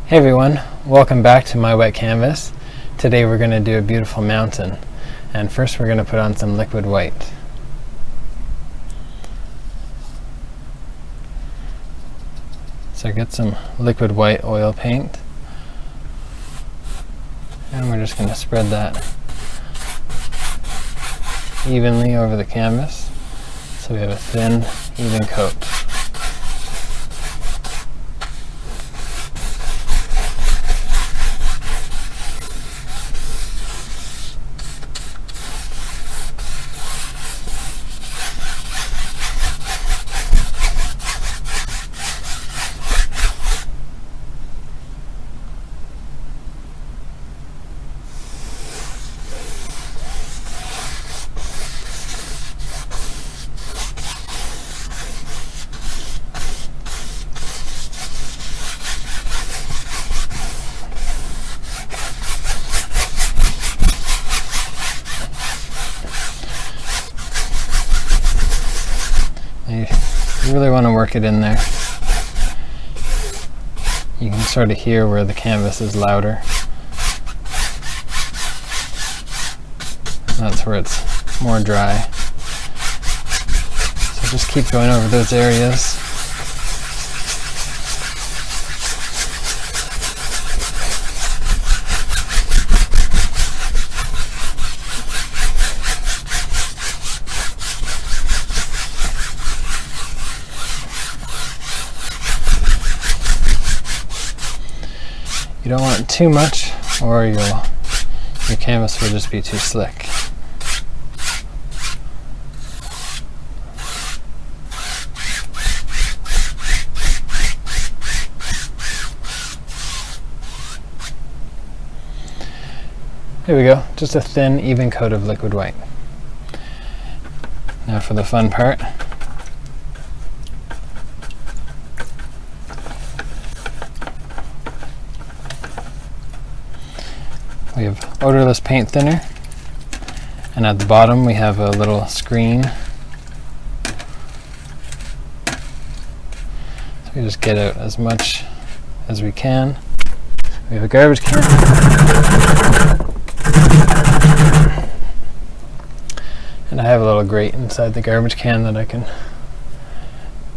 Hey everyone, welcome back to my wet canvas. Today we're going to do a beautiful mountain, and first we're going to put on some liquid white. So get some liquid white oil paint, and we're just going to spread that evenly over the canvas so we have a thin, even coat. You really want to work it in there. You can sort of hear where the canvas is louder. That's where it's more dry. So just keep going over those areas. You don't want too much, or your canvas will just be too slick. Here we go, just a thin, even coat of liquid white. Now for the fun part. We have odorless paint thinner, and at the bottom we have a little screen. So we just get out as much as we can. We have a garbage can. And I have a little grate inside the garbage can that I can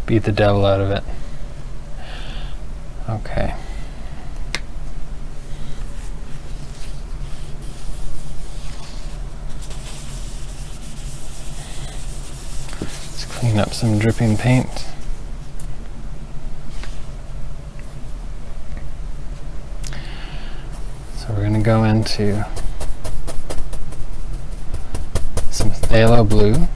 beat the devil out of it. Okay. Clean up some dripping paint. So we're going to go into some phthalo blue.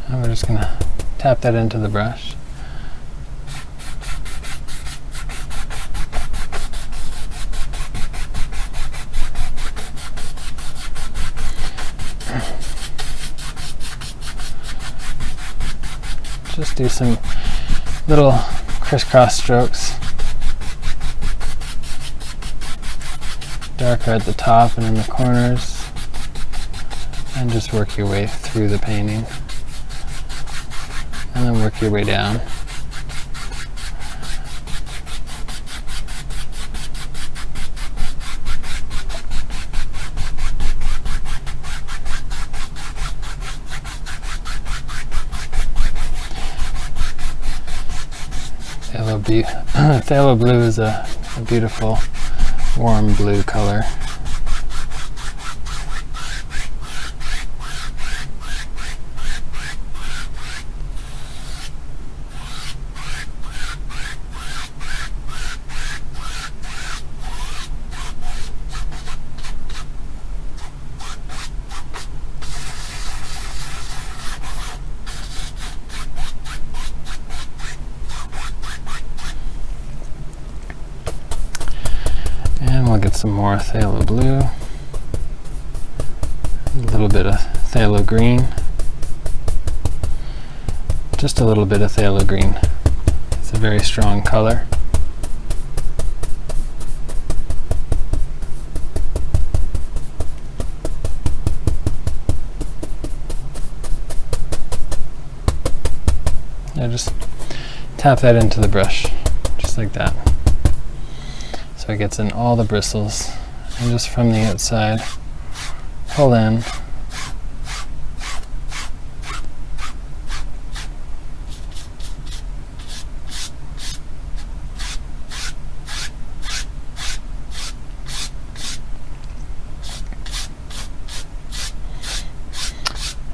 And we're just going to tap that into the brush. Just do some little crisscross strokes. Darker at the top and in the corners. And just work your way through the painting. And then work your way down. Phthalo blue is a beautiful warm blue color. We'll get some more phthalo blue, a little bit of phthalo green, just a little bit of phthalo green. It's a very strong color. Now just tap that into the brush, just like that. So it gets in all the bristles, and just from the outside, pull in.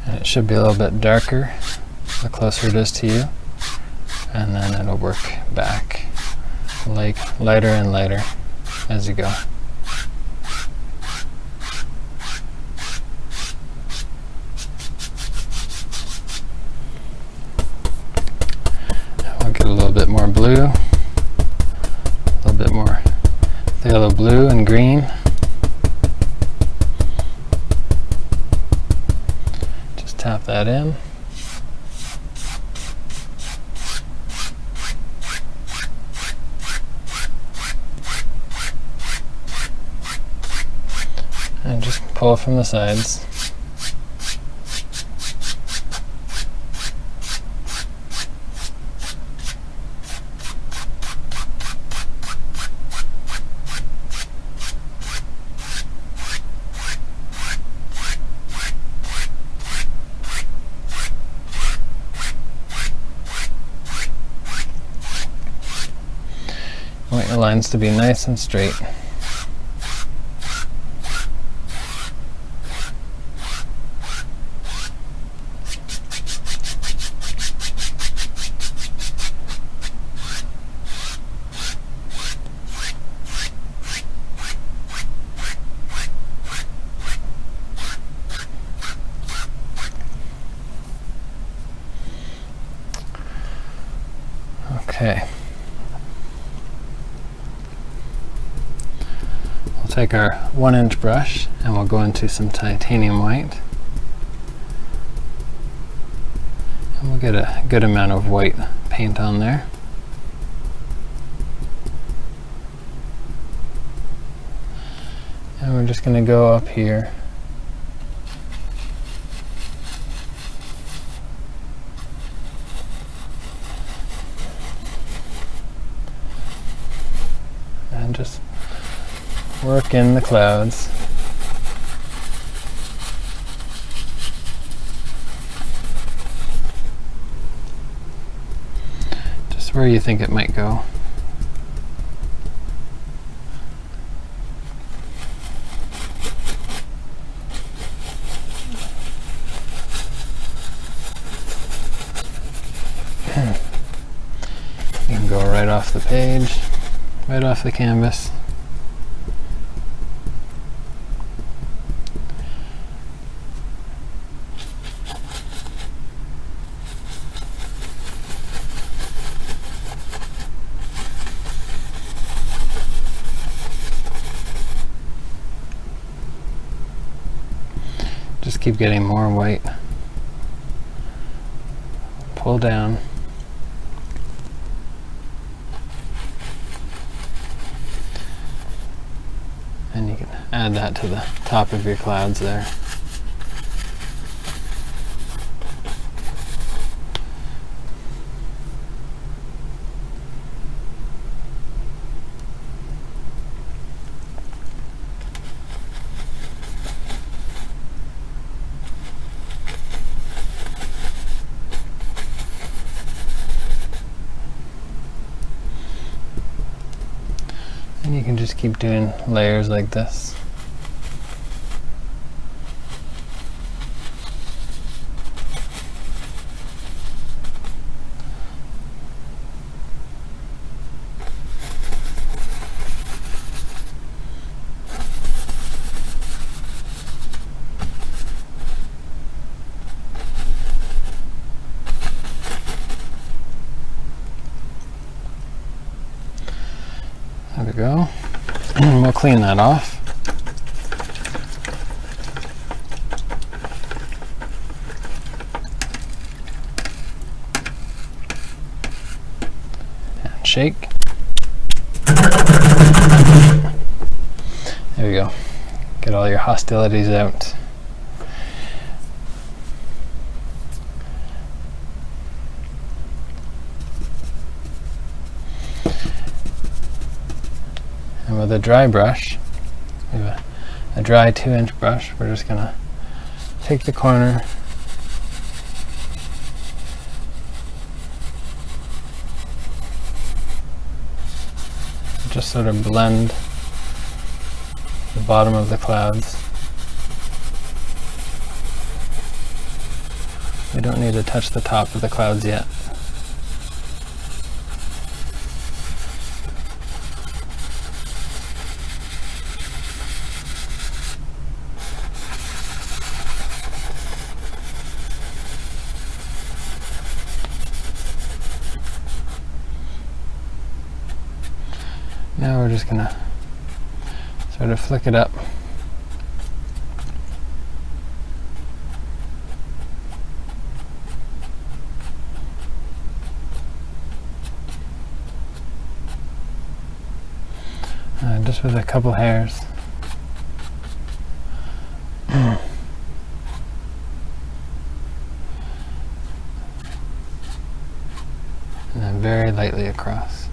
And it should be a little bit darker the closer it is to you, and then it'll work back like lighter and lighter as you go. I'll get a little bit more blue, a little bit more phthalo blue and green. Just tap that in. And just pull from the sides. You want your lines to be nice and straight. Okay. We'll take our 1-inch brush and we'll go into some titanium white. And we'll get a good amount of white paint on there. And we're just going to go up here. And just work in the clouds. Just where you think it might go. You can go right off the page. Right off the canvas. Just keep getting more white. Pull down. And you can add that to the top of your clouds there. And you can just keep doing layers like this. There we go. We'll clean that off. And shake. There we go. Get all your hostilities out. with a dry brush, we have a dry 2-inch brush, we're just going to take the corner, just sort of blend the bottom of the clouds. We don't need to touch the top of the clouds yet. Now we're just going to sort of flick it up. Just with a couple hairs. And then very lightly across.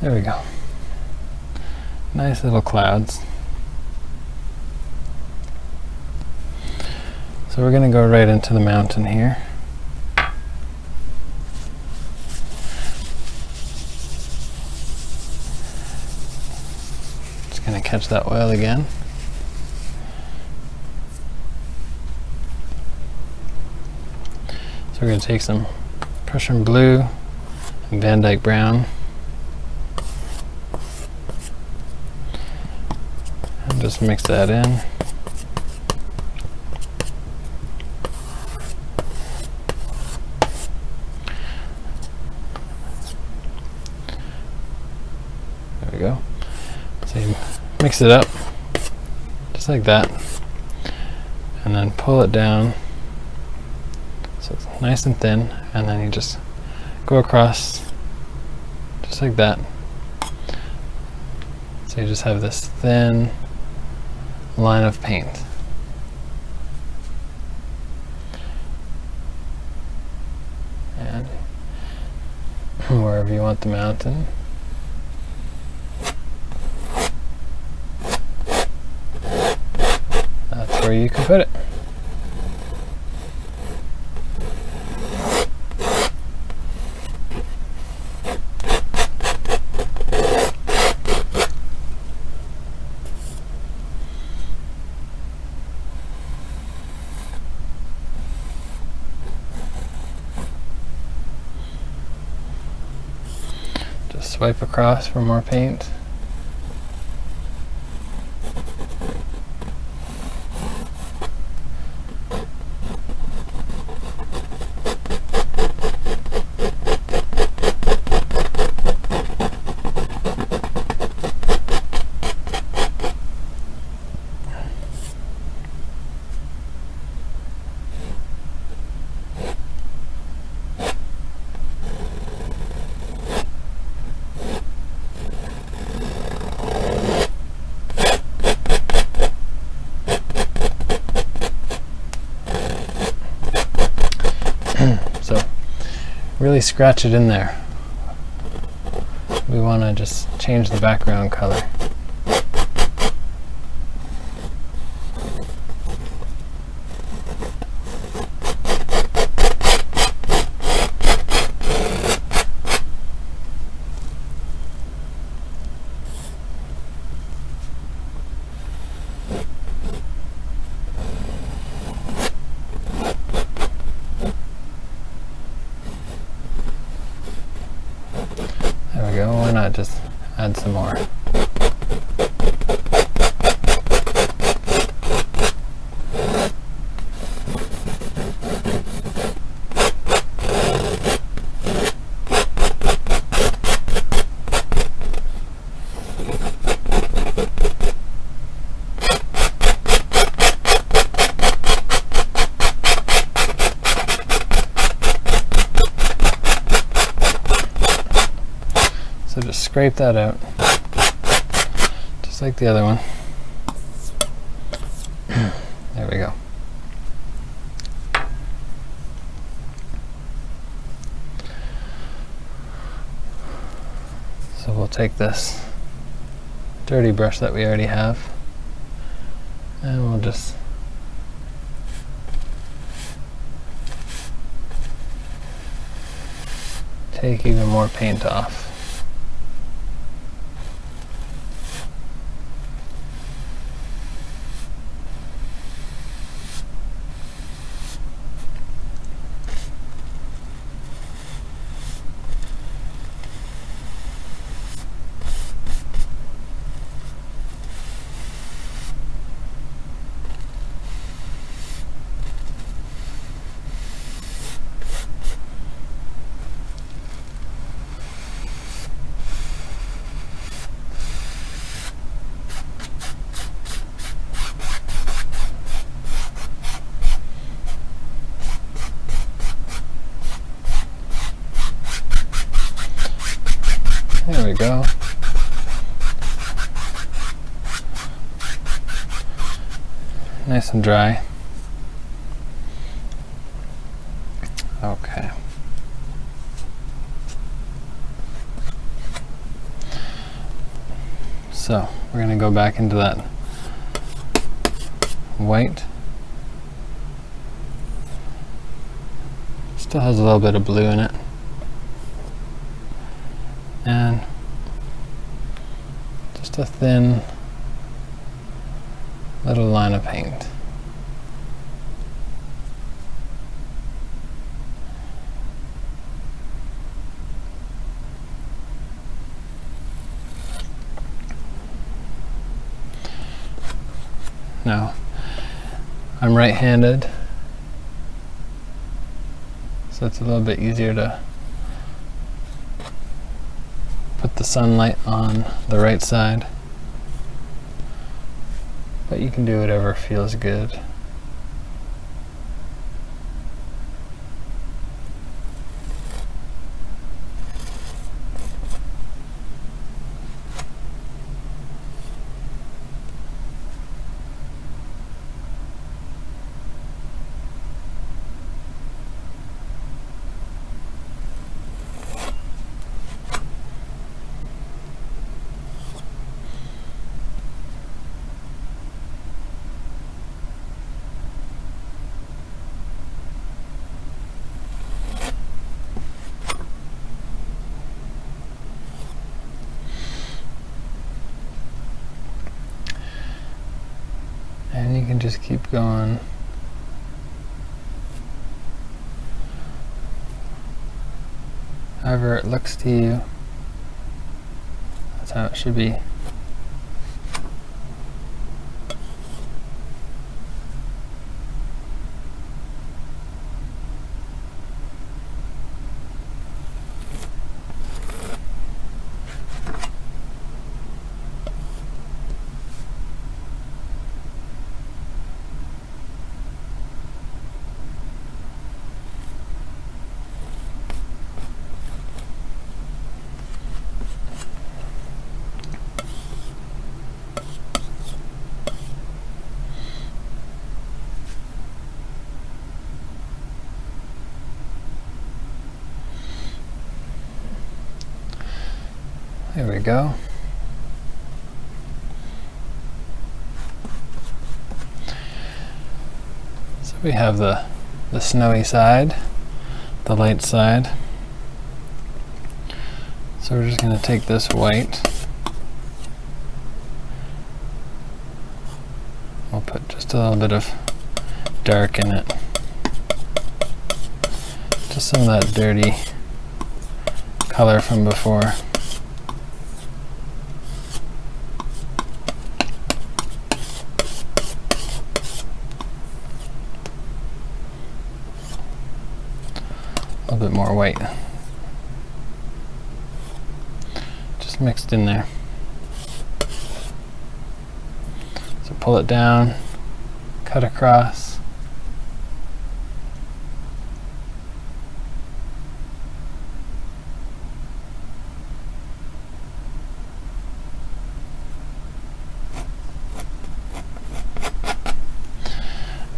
There we go. Nice little clouds. So we're going to go right into the mountain here. Just going to catch that oil again. So we're going to take some Prussian blue and Van Dyke brown. Just mix that in. There we go. So you mix it up just like that, and then pull it down so it's nice and thin, and then you just go across just like that. So you just have this thin line of paint. And wherever you want the mountain, that's where you can put it. Swipe across for more paint. So really scratch it in there. We want to just change the background color. There we go, why not just add some more. So just scrape that out, just like the other one. There we go. So we'll take this dirty brush that we already have, and we'll just take even more paint off. There we go. Nice and dry. Okay. So we're going to go back into that white. Still has a little bit of blue in it. And just a thin little line of paint. Now, I'm right-handed, so it's a little bit easier to put the sunlight on the right side, but you can do whatever feels good. And you can just keep going. However it looks to you, that's how it should be. There we go. So we have the snowy side, the light side. So we're just going to take this white. We'll put just a little bit of dark in it. Just some of that dirty color from before. A little bit more white. Just mixed in there. So pull it down, cut across.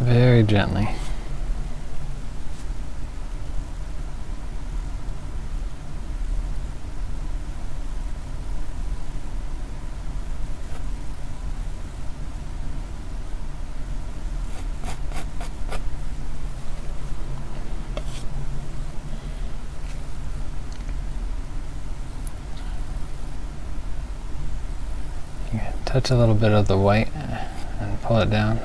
very gently. Touch a little bit of the white and pull it down.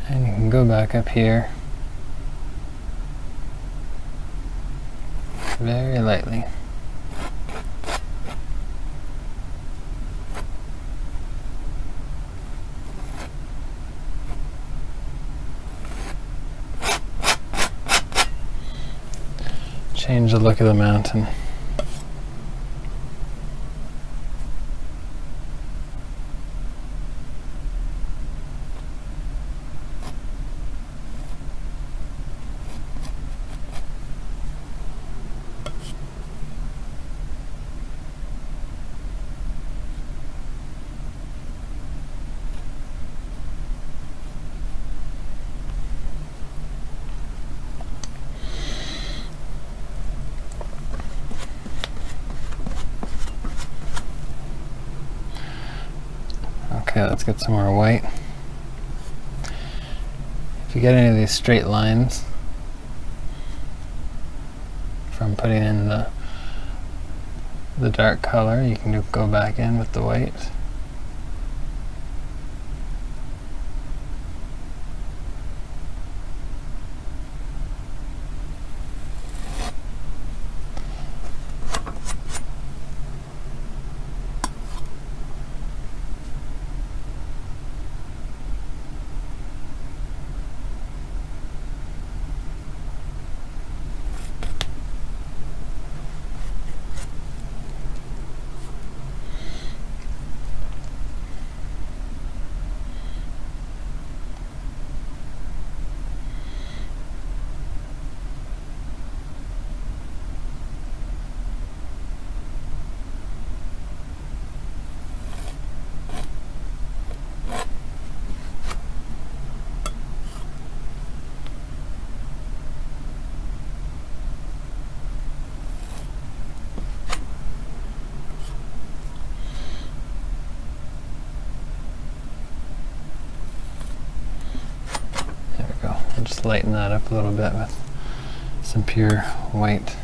And you can go back up here very lightly. Change the look of the mountain. Okay, let's get some more white. If you get any of these straight lines from putting in the dark color, you can go back in with the white. Just lighten that up a little bit with some pure white.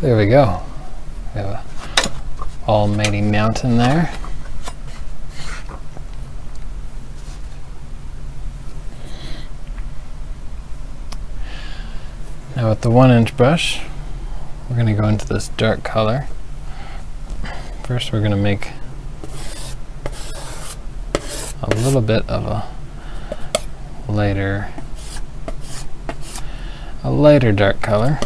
There we go. We have a almighty mountain there. Now with the 1-inch brush, we're going to go into this dark color. First we're going to make a little bit of a lighter dark color.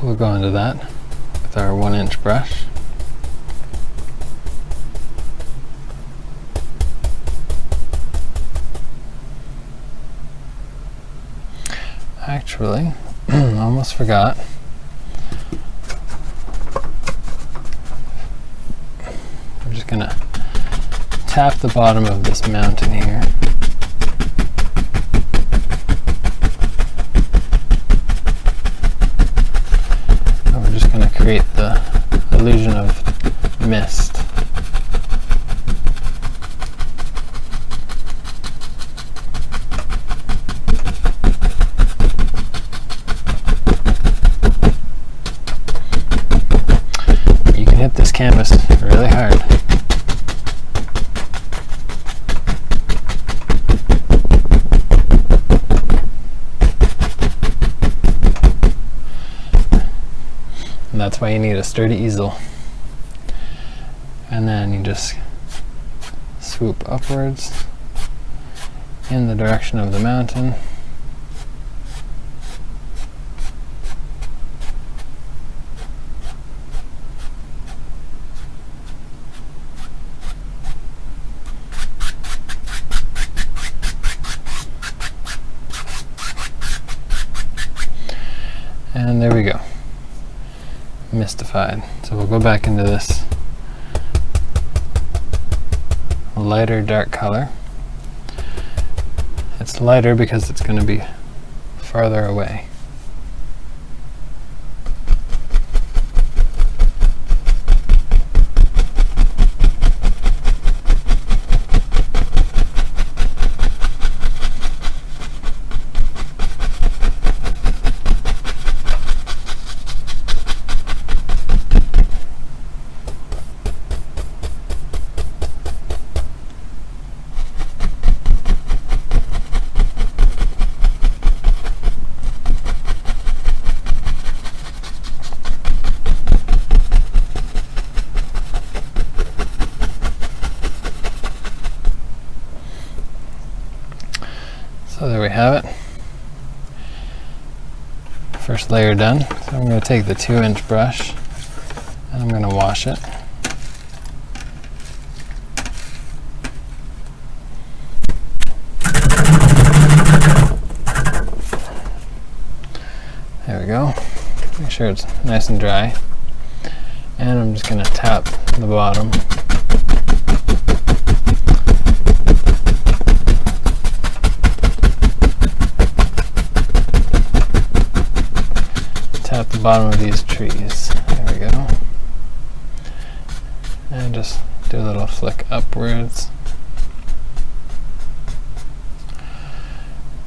We'll go into that with our 1-inch brush. Actually, almost forgot. I'm just gonna tap the bottom of this mountain here. And we're just going to create the illusion of mist. You can hit this canvas really hard. And that's why you need a sturdy easel. And then you just swoop upwards in the direction of the mountain. And there we go. Mystified. So we'll go back into this lighter dark color. It's lighter because it's going to be farther away. So there we have it. First layer done. So I'm going to take the 2-inch brush and I'm going to wash it. There we go. Make sure it's nice and dry. And I'm just going to tap the bottom. Tap the bottom of these trees. There we go. And just do a little flick upwards.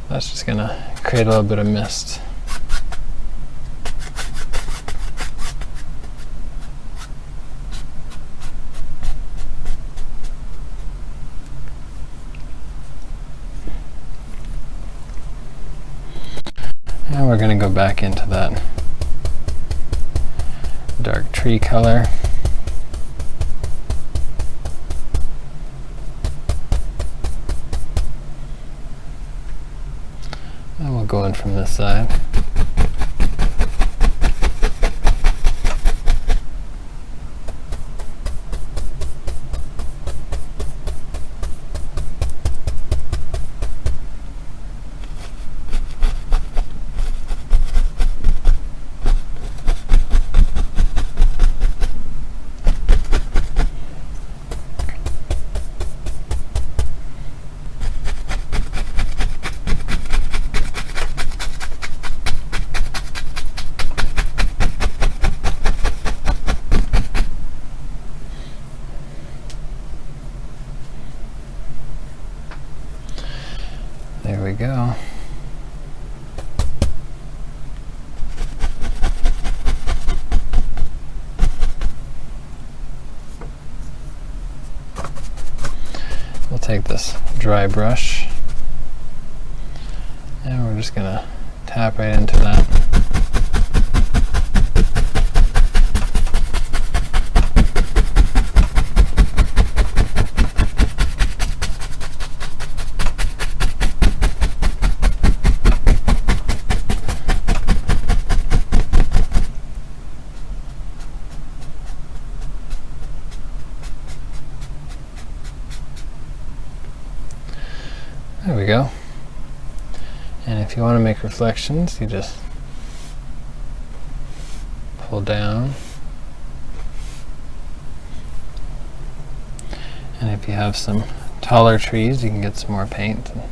That's just going to create a little bit of mist. And we're going to go back into that dark tree color. And we'll go in from this side. There we go. We'll take this dry brush and we're just going to tap right into that. There we go. And if you want to make reflections, you just pull down. And if you have some taller trees, you can get some more paint and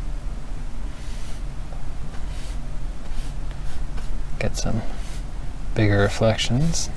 get some bigger reflections.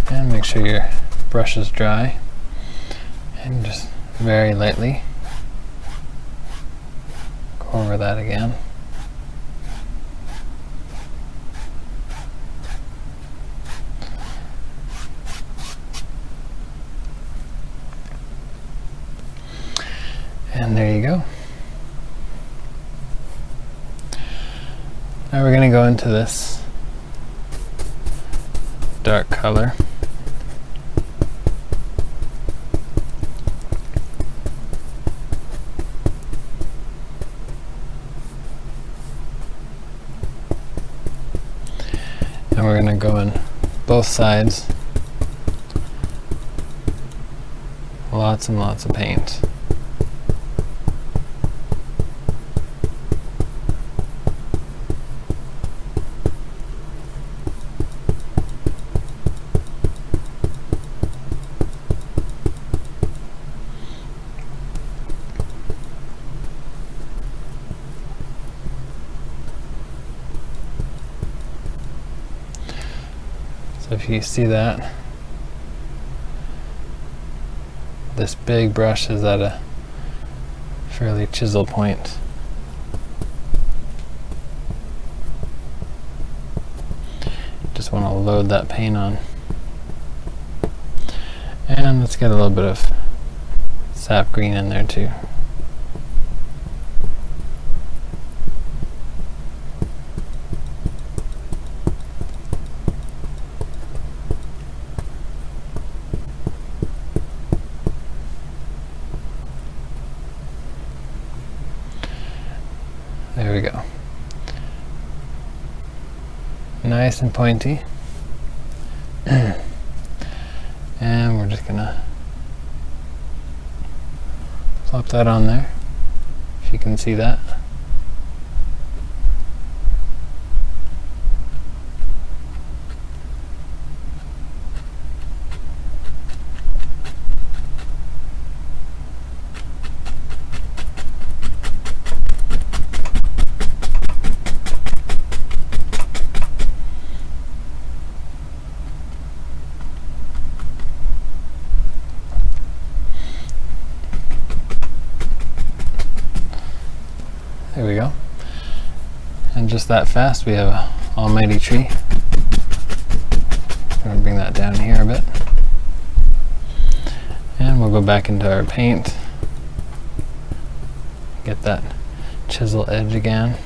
And make sure your brush is dry, and just very lightly go over that again. And there you go. Now we're going to go into this dark color. And we're going to go in both sides. Lots and lots of paint. So if you see that, this big brush is at a fairly chisel point. Just want to load that paint on. And let's get a little bit of sap green in there too. There we go. Nice and pointy. And we're just gonna plop that on there, if you can see that. There we go. And just that fast, we have an almighty tree. I'm going to bring that down here a bit. And we'll go back into our paint. Get that chisel edge again.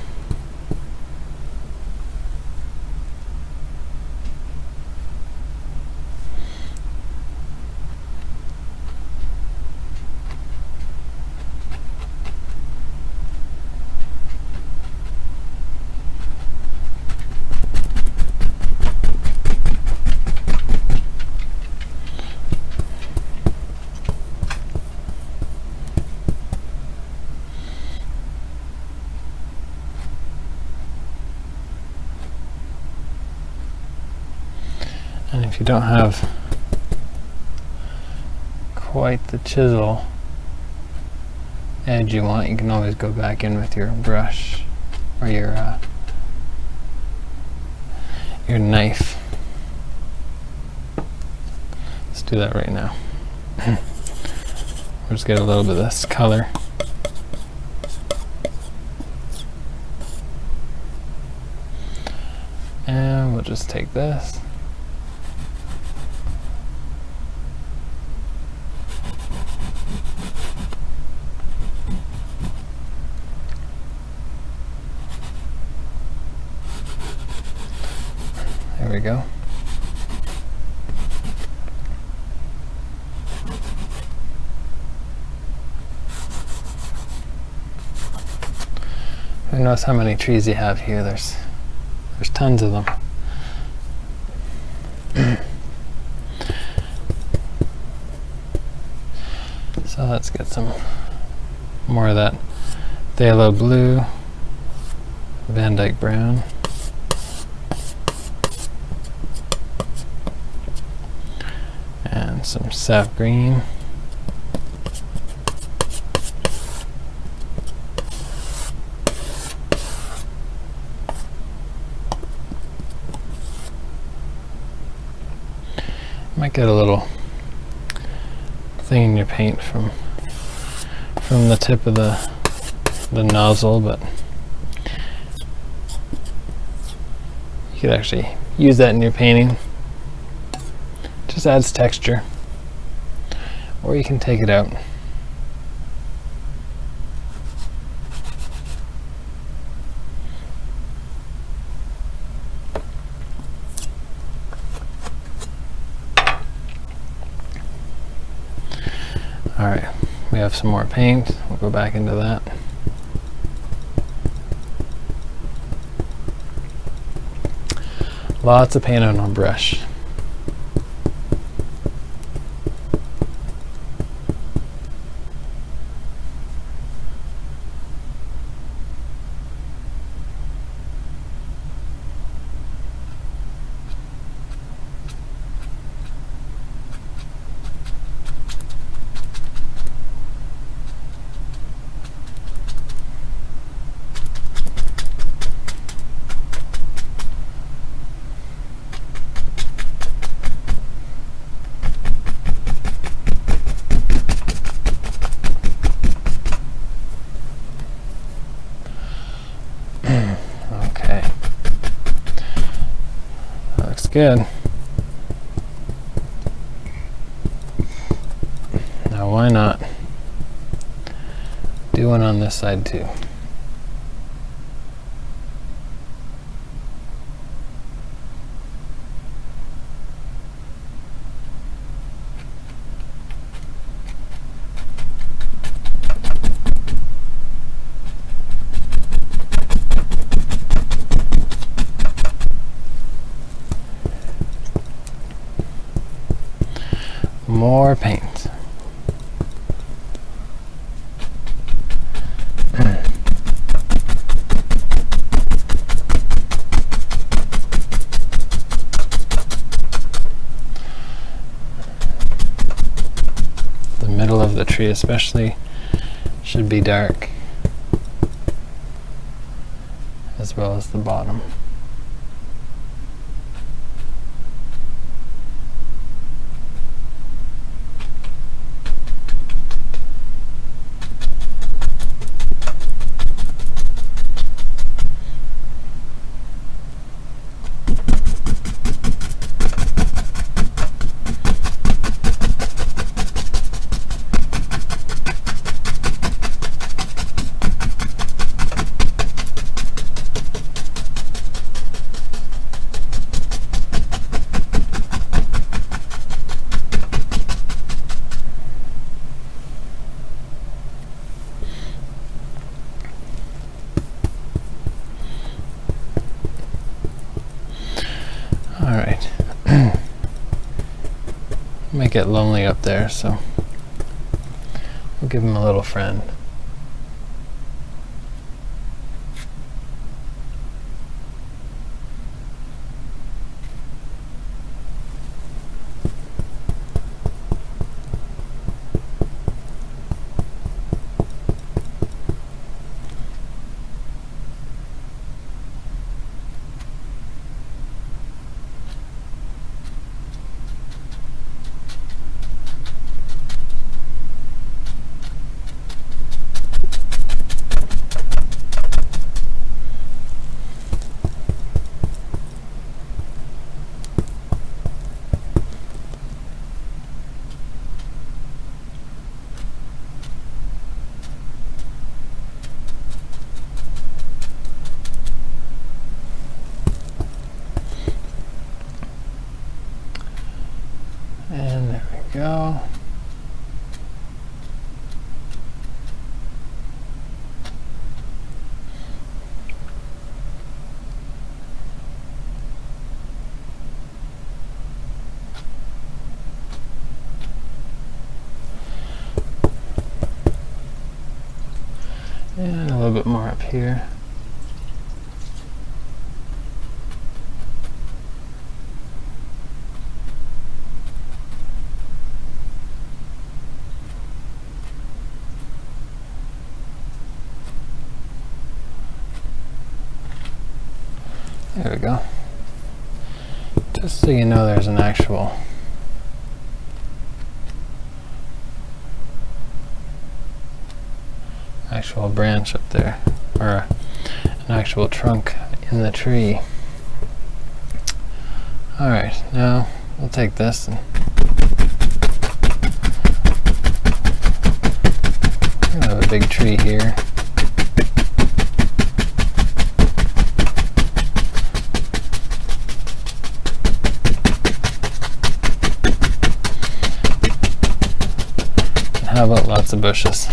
And if you don't have quite the chisel edge you want, you can always go back in with your brush or your knife. Let's do that right now. We'll just get a little bit of this color. And we'll just take this. There we go. Who knows how many trees you have here? There's tons of them. So let's get some more of that phthalo blue, Van Dyke brown, and some sap green. Might get a little thing in your paint from the tip of the nozzle, but you could actually use that in your painting. Just adds texture. Or you can take it out. Alright, we have some more paint. We'll go back into that. Lots of paint on our brush. Good. Now why not do one on this side too? More paint. The middle of the tree especially should be dark, as well as the bottom. Alright. Might get lonely up there, so we'll give him a little friend. And there we go. And a little bit more up here. There we go. Just so you know there's an actual branch up there, or an actual trunk in the tree. Alright, now we'll take this and we're gonna have a big tree here. And how about lots of bushes?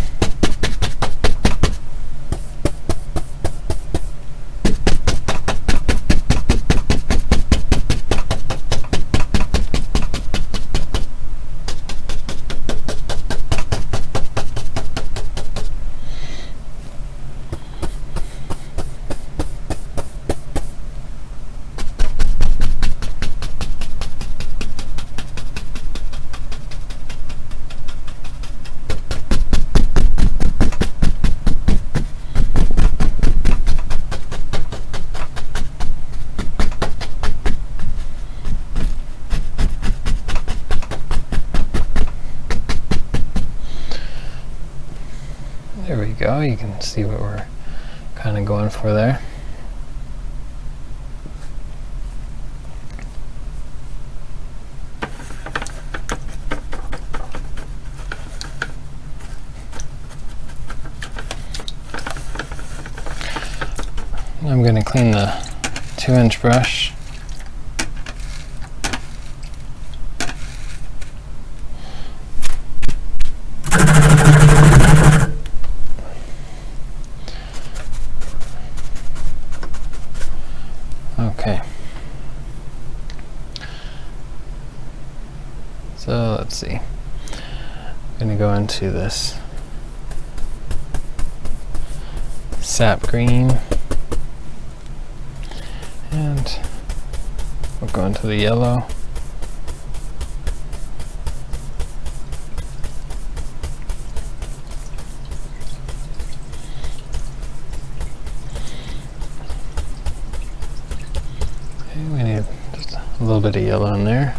There we go, you can see what we're kind of going for there. I'm going to clean the 2-inch brush. Okay. So let's see. I'm going to go into this sap green. And we'll go into the yellow. Okay, we need just a little bit of yellow in there.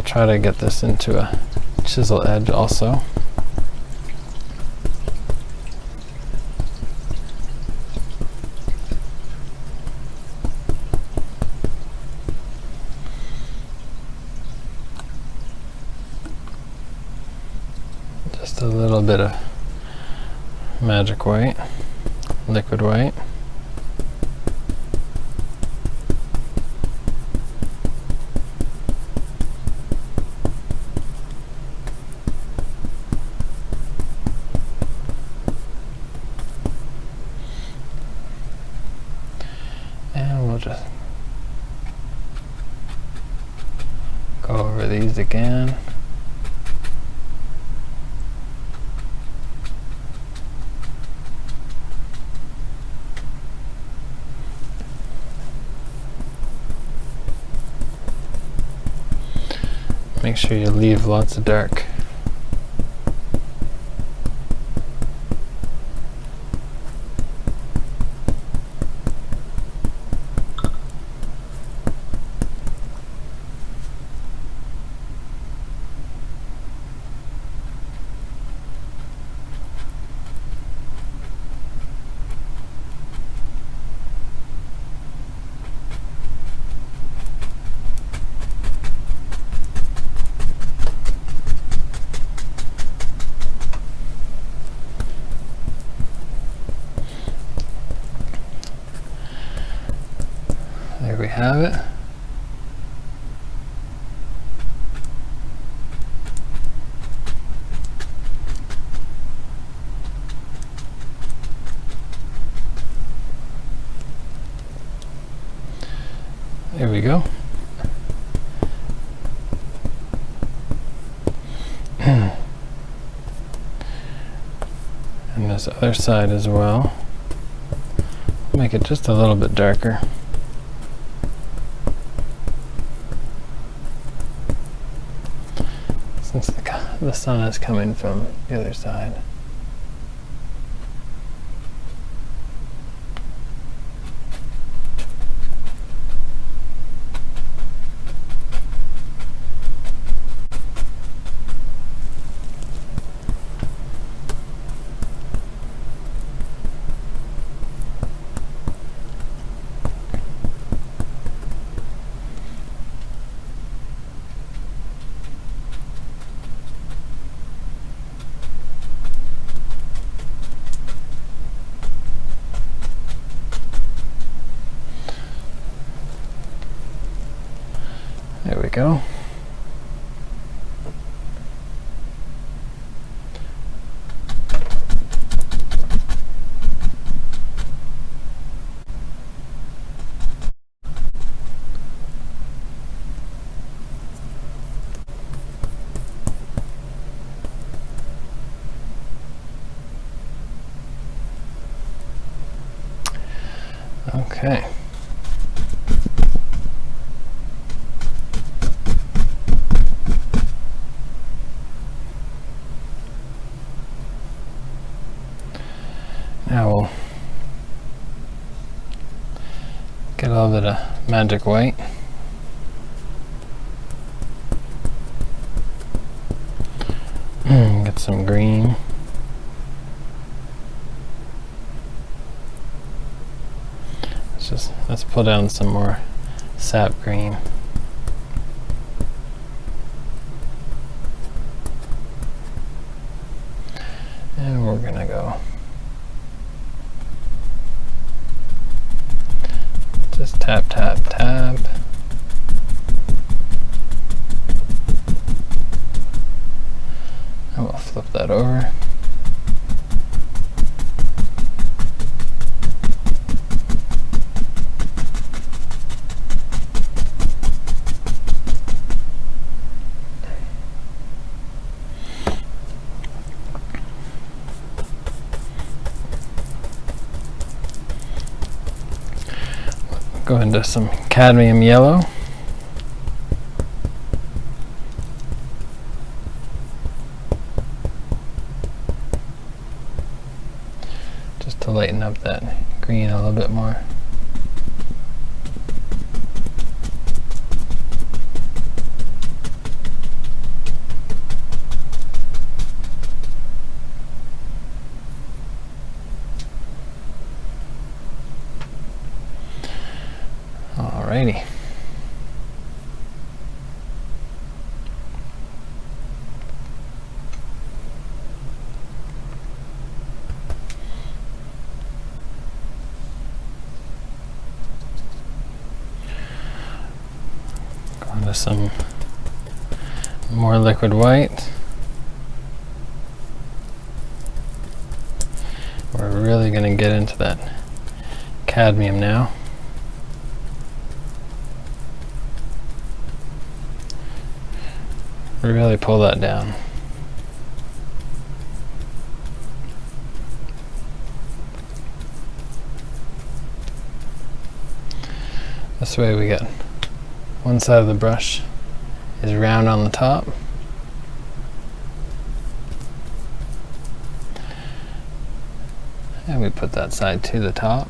Try to get this into a chisel edge also. Just a little bit of magic white, liquid white. Just go over these again. Make sure you leave lots of dark. Here we go. And this other side as well. Make it just a little bit darker. Since the sun is coming from the other side. There we go. Okay. Now we'll get a little bit of magic white. Get some green. Let's pull down some more sap green. And we're gonna go just tap, tap, tap. And we'll flip that over. Go into some cadmium yellow. Just to lighten up that green a little bit more. Alrighty. Go on to some more liquid white. We're really going to get into that cadmium now. Really pull that down. This way we get one side of the brush is round on the top. And we put that side to the top.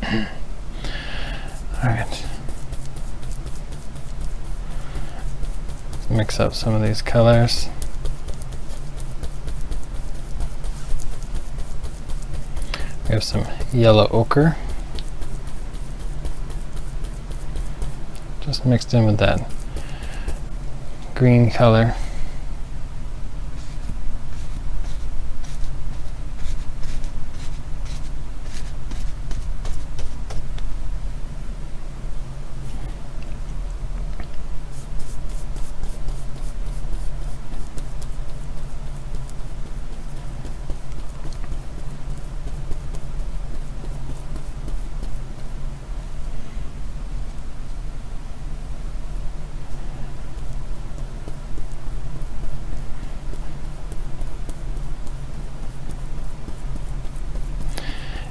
Alright. Let's mix up some of these colors. We have some yellow ochre. Just mixed in with that green color.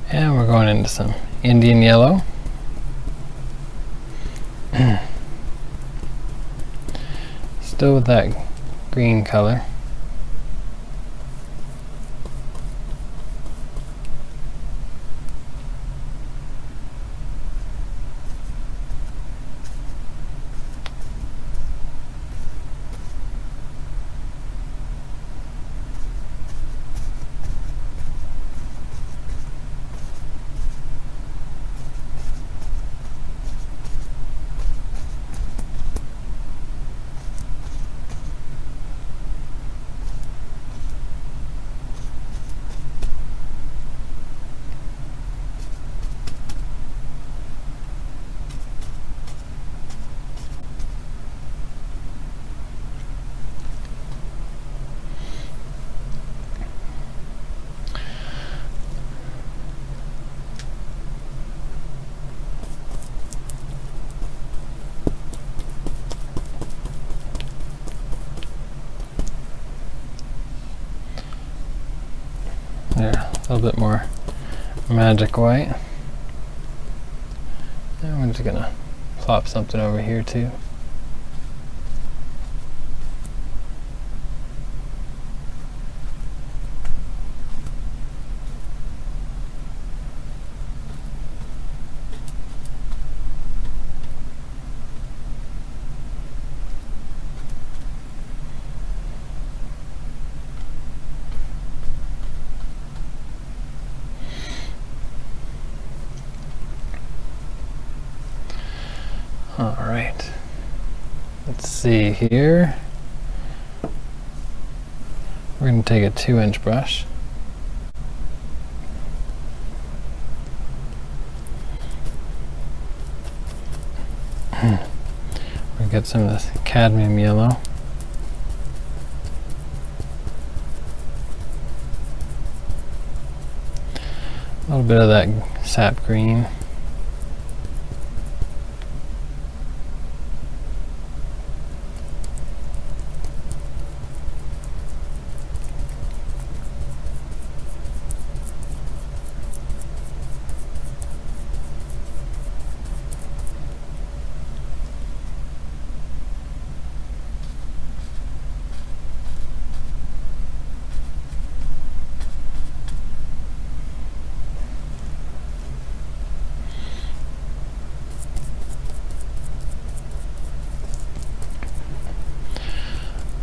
And we're going into some Indian yellow. Still with that green color. There, a little bit more magic white. And we're just gonna plop something over here too. Alright, let's see here. We're going to take a 2-inch brush. We'll get some of this cadmium yellow. A little bit of that sap green.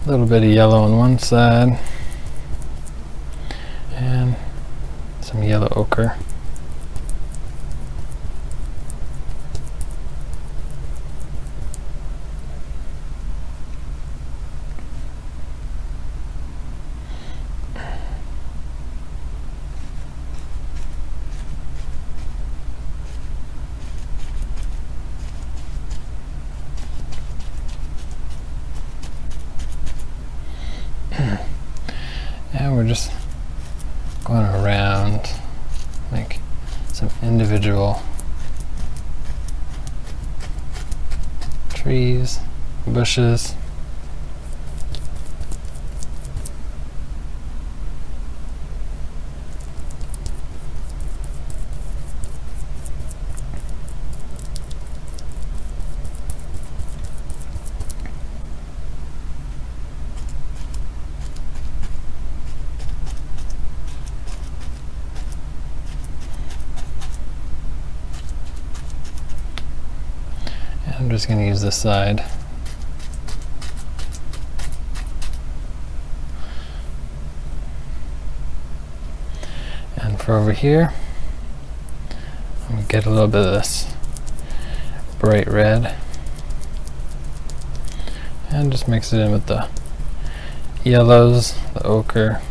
A little bit of yellow on one side and some yellow ochre. And we're just going around, make some individual trees, bushes. just going to use this side. And for over here, I'm going to get a little bit of this bright red and just mix it in with the yellows, the ochre.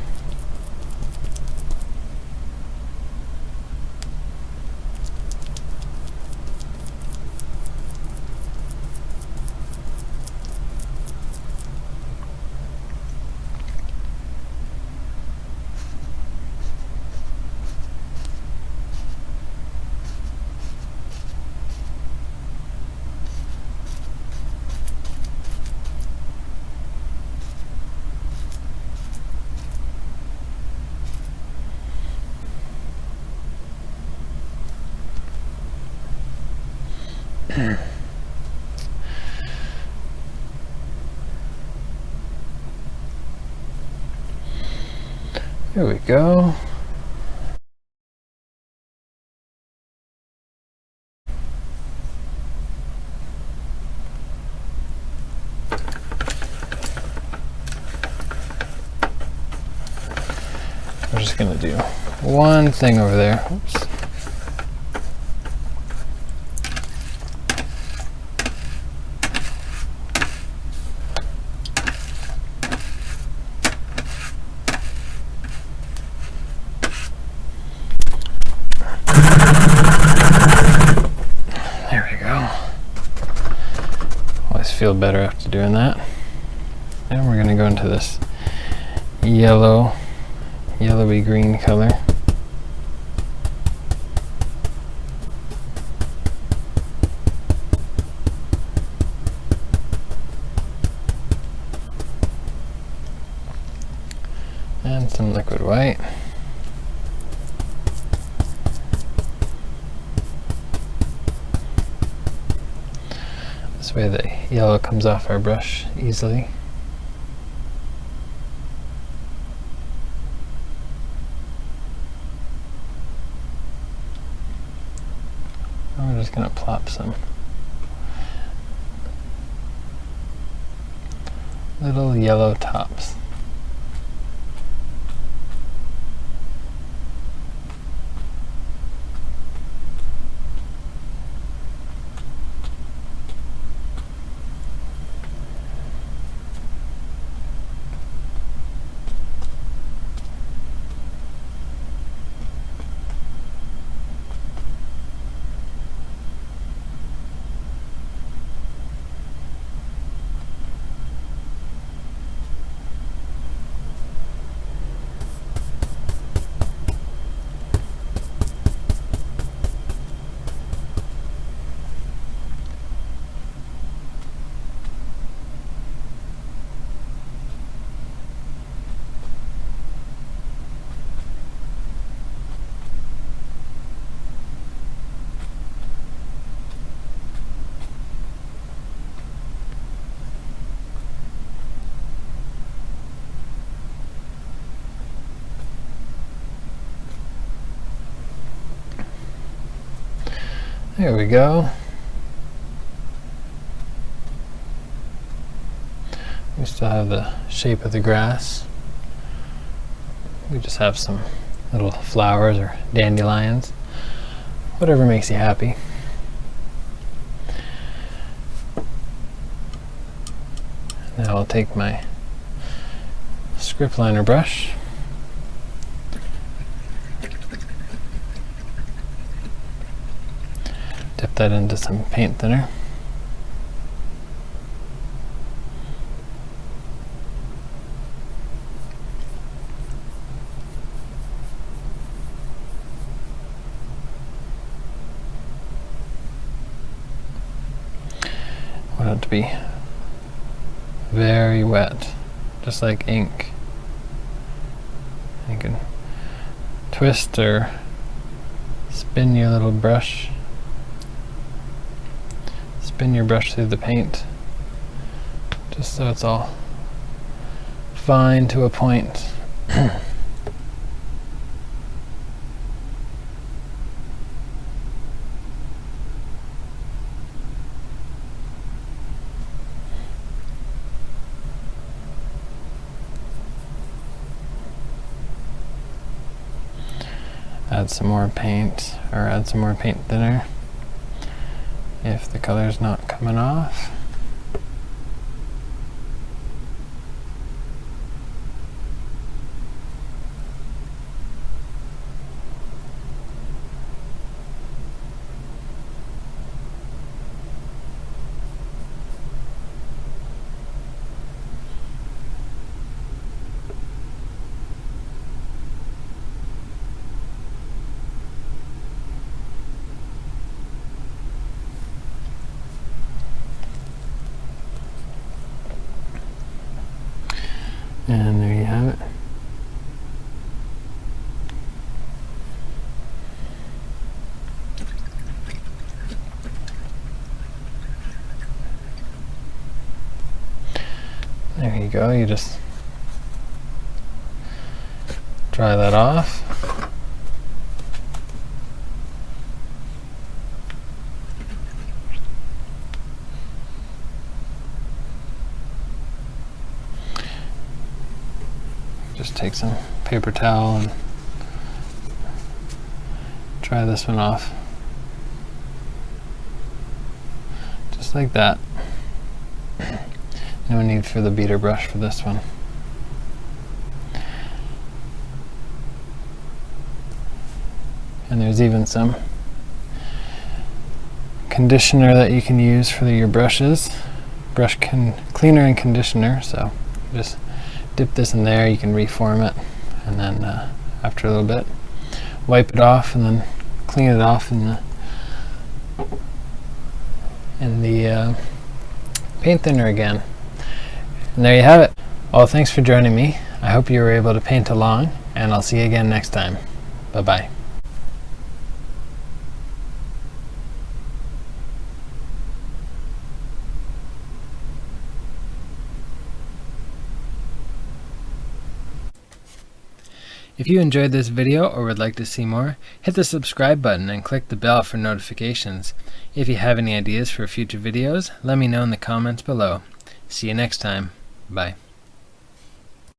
Here we go. We're just going to do one thing over there. Oops. Feel better after doing that. And we're going to go into this yellowy green color. And some liquid white. This way the yellow comes off our brush easily. And we're just going to plop some little yellow tops. There we go. We still have the shape of the grass. We just have some little flowers or dandelions. Whatever makes you happy. Now I'll take my script liner brush. Dip that into some paint thinner. I want it to be very wet, just like ink. You can twist or spin your little brush. Spin your brush through the paint, just so it's all fine to a point. add some more paint, or add some more paint thinner if the color's not coming off. And there you have it. There you go, you just dry that off. Just take some paper towel and dry this one off. Just like that. No need for the beater brush for this one. And there's even some conditioner that you can use for your brushes. Brush cleaner and conditioner, so just dip this in there, you can reform it, and then after a little bit wipe it off and then clean it off in the paint thinner again. And there you have it. Well, thanks for joining me. I hope you were able to paint along, and I'll see you again next time. Bye bye. If you enjoyed this video or would like to see more, hit the subscribe button and click the bell for notifications. If you have any ideas for future videos, let me know in the comments below. See you next time. Bye.